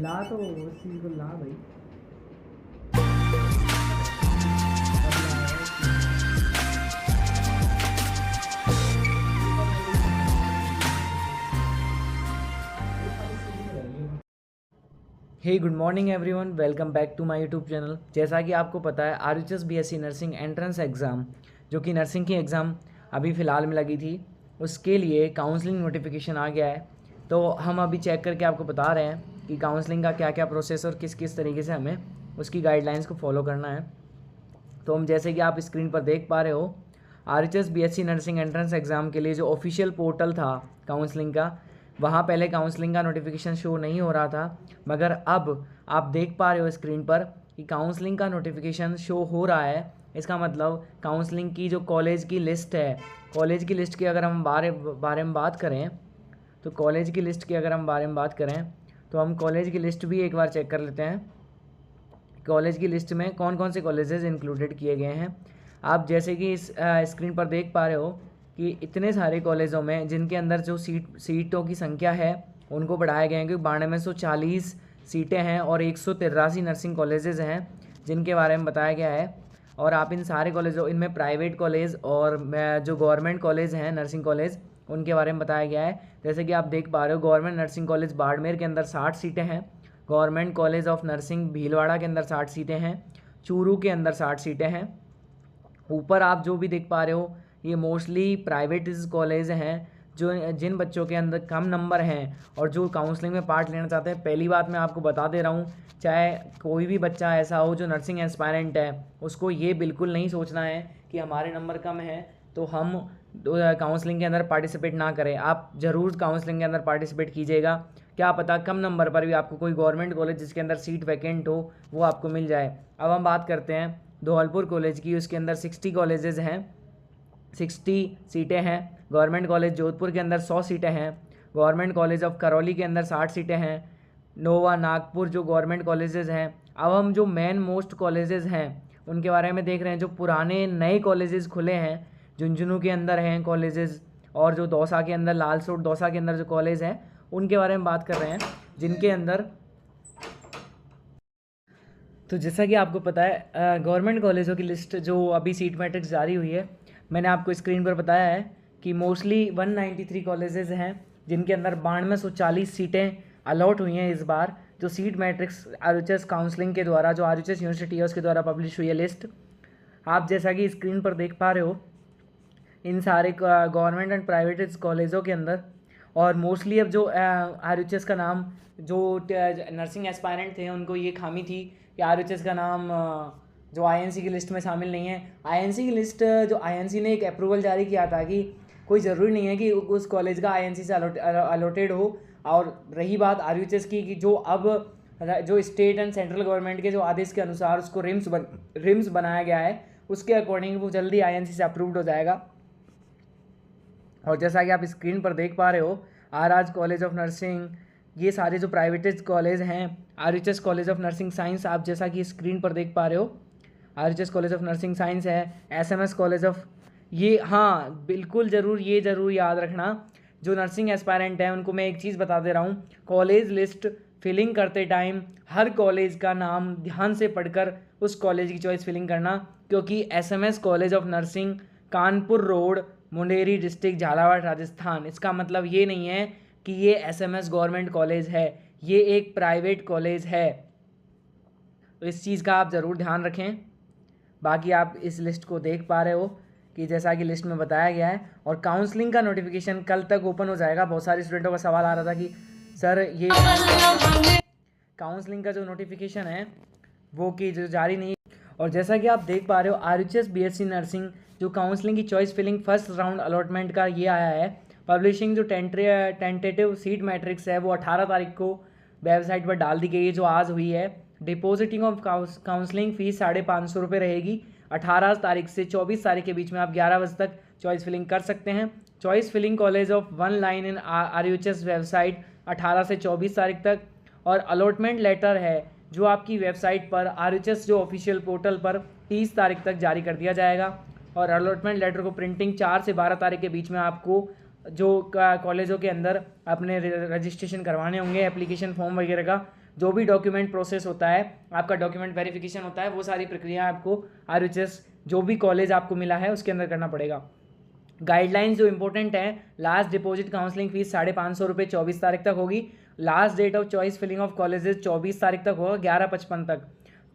ला तो उस चीज़ को ला भाई। Hey good morning everyone, welcome back to my YouTube channel. जैसा कि आपको पता है RHS BSc nursing entrance exam, जो कि नर्सिंग की एग्ज़ाम अभी फ़िलहाल में लगी थी, उसके लिए काउंसलिंग नोटिफिकेशन आ गया है। तो हम अभी चेक करके आपको बता रहे हैं कि काउंसलिंग का क्या क्या प्रोसेस और किस किस तरीके से हमें उसकी गाइडलाइंस को फॉलो करना है। तो हम जैसे कि आप स्क्रीन पर देख पा रहे हो, RHS BSc nursing entrance exam के लिए जो ऑफिशियल पोर्टल था काउंसलिंग का, वहाँ पहले काउंसलिंग का नोटिफिकेशन शो नहीं हो रहा था, मगर अब आप देख पा रहे हो स्क्रीन पर कि काउंसलिंग का नोटिफिकेशन शो हो रहा है। इसका मतलब काउंसलिंग की जो कॉलेज की लिस्ट है, कॉलेज की लिस्ट की अगर हम बारे में बात करें, तो कॉलेज की लिस्ट की अगर हम बारे में बात करें तो हम कॉलेज की लिस्ट भी एक बार चेक कर लेते हैं। कॉलेज की लिस्ट में कौन कौन से कॉलेजेस इंक्लूडेड किए गए हैं। आप जैसे कि इस स्क्रीन पर देख पा रहे हो कि इतने सारे कॉलेजों में जिनके अंदर जो सीटों की संख्या है उनको बढ़ाया गया है, क्योंकि 9240 सीटें हैं और 183 नर्सिंग कॉलेजेस हैं जिनके बारे में बताया गया है। और आप इन सारे कॉलेजों, इनमें प्राइवेट कॉलेज और जो गवर्नमेंट कॉलेज हैं नर्सिंग कॉलेज, उनके बारे में बताया गया है। जैसे कि आप देख पा रहे हो, गवर्नमेंट नर्सिंग कॉलेज बाड़मेर के अंदर 60 सीटें हैं, government college of nursing Bhilwara के अंदर 60 सीटें हैं, चूरू के अंदर 60 सीटें हैं। ऊपर आप जो भी देख पा रहे हो ये मोस्टली प्राइवेट कॉलेज हैं, जो जिन बच्चों के अंदर कम नंबर हैं और जो काउंसलिंग में पार्ट लेना चाहते हैं। पहली बात मैं आपको बता दे रहा हूँ, चाहे कोई भी बच्चा ऐसा हो जो नर्सिंग एस्पायरेंट है, उसको ये बिल्कुल नहीं सोचना है कि हमारे नंबर कम है तो हम काउंसलिंग के अंदर पार्टिसिपेट ना करें। आप ज़रूर काउंसलिंग के अंदर पार्टिसिपेट कीजिएगा। क्या पता कम नंबर पर भी आपको कोई गवर्नमेंट कॉलेज जिसके अंदर सीट वैकेंट हो वो आपको मिल जाए। अब हम बात करते हैं धौलपुर कॉलेज की। उसके अंदर 60 कॉलेजेस हैं, 60 सीटें हैं। गवर्नमेंट कॉलेज जोधपुर के अंदर 100 सीटें हैं। गवर्नमेंट कॉलेज ऑफ करौली के अंदर 60 सीटें हैं। नोवा नागपुर जो गवर्नमेंट कॉलेजेस हैं। अब हम जो मेन मोस्ट कॉलेजेस हैं उनके बारे में देख रहे हैं। जो पुराने नए कॉलेजेस खुले हैं, झुंझुनू के अंदर हैं कॉलेजेस, और जो दौसा के अंदर, लालसोट दौसा के अंदर जो कॉलेज हैं उनके बारे में बात कर रहे हैं, जिनके अंदर, तो जैसा कि आपको पता है गवर्नमेंट कॉलेजों की लिस्ट जो अभी सीट मैट्रिक्स जारी हुई है, मैंने आपको स्क्रीन पर बताया है कि मोस्टली 193 कॉलेजेस हैं जिनके अंदर 9240 सीटें अलॉट हुई हैं इस बार। जो सीट मैट्रिक्स RHS काउंसलिंग के द्वारा, जो RHS यूनिवर्सिटी है उसके द्वारा पब्लिश हुई है लिस्ट, आप जैसा कि स्क्रीन पर देख पा रहे हो, इन सारे गवर्नमेंट एंड प्राइवेट कॉलेजों के अंदर। और मोस्टली अब जो RHS का नाम, जो नर्सिंग एस्पायरेंट थे उनको ये खामी थी कि RHS का नाम जो INC की लिस्ट में शामिल नहीं है। INC की लिस्ट, जो INC ने एक अप्रूवल जारी किया था कि कोई ज़रूरी नहीं है कि उस कॉलेज का INC से अलॉटेड हो। और रही बात RHS की, कि जो अब जो स्टेट एंड सेंट्रल गवर्नमेंट के जो आदेश के अनुसार उसको रिम्स बनाया गया है, उसके अकॉर्डिंग वो जल्दी INC से अप्रूव्ड हो जाएगा। और जैसा कि आप स्क्रीन पर देख पा रहे हो, RRS कॉलेज ऑफ नर्सिंग, ये सारे जो प्राइवेट कॉलेज हैं, RHS college of nursing science, आप जैसा कि स्क्रीन पर देख पा रहे हो, RHS college of nursing science है। SMS कॉलेज ऑफ, ये, हाँ बिल्कुल ज़रूर, ये ज़रूर याद रखना, जो नर्सिंग एस्पायरेंट है उनको मैं एक चीज़ बता दे रहा हूँ, कॉलेज लिस्ट फिलिंग करते टाइम हर कॉलेज का नाम ध्यान से पढ़कर उस कॉलेज की चॉइस फिलिंग करना, क्योंकि SMS college of nursing, Kanpur road, Munderi district, Jhalawar, Rajasthan, इसका मतलब ये नहीं है कि ये SMS गवर्नमेंट कॉलेज है, ये एक प्राइवेट कॉलेज है। तो इस चीज़ का आप ज़रूर ध्यान रखें। बाकी आप इस लिस्ट को देख पा रहे हो कि जैसा कि लिस्ट में बताया गया है, और काउंसलिंग का नोटिफिकेशन कल तक ओपन हो जाएगा। बहुत सारे स्टूडेंटों का सवाल आ रहा था कि सर ये काउंसलिंग का जो नोटिफिकेशन है वो कि जो जारी नहीं। और जैसा कि आप देख पा रहे हो, RHS BSc नर्सिंग जो काउंसलिंग की choice filling first round allotment का ये आया है। पब्लिशिंग जो टेंटेटिव सीट मैट्रिक्स है वो 18 तारीख को वेबसाइट पर डाल दी गई है, जो आज हुई है। डिपॉजिटिंग ऑफ काउंसलिंग फ़ीस 550 रुपये रहेगी। 18 तारीख से 24 तारीख के बीच में आप 11 बजे तक चॉइस फिलिंग कर सकते हैं। Choice filling college of 1 line in RHS website 18 से 24 तारीख तक। और अलॉटमेंट लेटर है जो आपकी वेबसाइट पर RHS जो ऑफिशियल पोर्टल पर 30 तारीख तक जारी कर दिया जाएगा। और अलॉटमेंट लेटर को प्रिंटिंग 4 से 12 तारीख के बीच में आपको जो कॉलेजों के अंदर अपने रजिस्ट्रेशन करवाने होंगे, एप्लीकेशन फॉर्म वगैरह का जो भी डॉक्यूमेंट प्रोसेस होता है, आपका डॉक्यूमेंट वेरिफिकेशन होता है, वो सारी प्रक्रिया आपको RUHS जो भी कॉलेज आपको मिला है उसके अंदर करना पड़ेगा। गाइडलाइंस जो इंपॉर्टेंट है, लास्ट डिपॉजिट काउंसलिंग फीस 550 रुपये 24 तारीख तक होगी। Last date of choice filling of colleges 24 तारीख तक होगा 11:55 तक।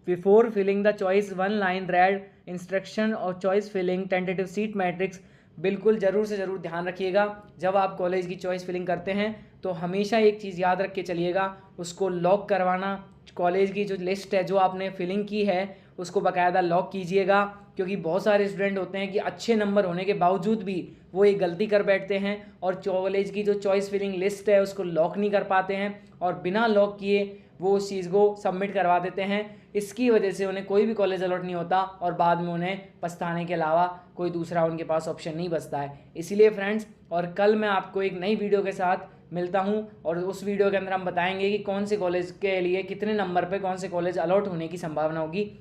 Before filling the choice 1 line red instruction और choice filling tentative seat matrix. बिल्कुल ज़रूर से ज़रूर ध्यान रखिएगा, जब आप कॉलेज की चॉइस फिलिंग करते हैं तो हमेशा एक चीज़ याद रख के चलिएगा, उसको लॉक करवाना। कॉलेज की जो लिस्ट है जो आपने फिलिंग की है उसको बाकायदा लॉक कीजिएगा, क्योंकि बहुत सारे स्टूडेंट होते हैं कि अच्छे नंबर होने के बावजूद भी वो एक गलती कर बैठते हैं और कॉलेज की जो चॉइस फिलिंग लिस्ट है उसको लॉक नहीं कर पाते हैं और बिना लॉक किए वो उस चीज़ को सबमिट करवा देते हैं। इसकी वजह से उन्हें कोई भी कॉलेज अलॉट नहीं होता और बाद में उन्हें पछताने के अलावा कोई दूसरा उनके पास ऑप्शन नहीं बचता है। इसीलिए फ्रेंड्स, और कल मैं आपको एक नई वीडियो के साथ मिलता हूं और उस वीडियो के अंदर हम बताएंगे कि कौन से कॉलेज के लिए कितने नंबर पे कौन से कॉलेज अलॉट होने की संभावना होगी।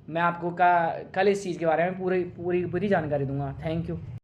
मैं आपको कल इस चीज़ के बारे में पूरी जानकारी दूंगा। Thank you.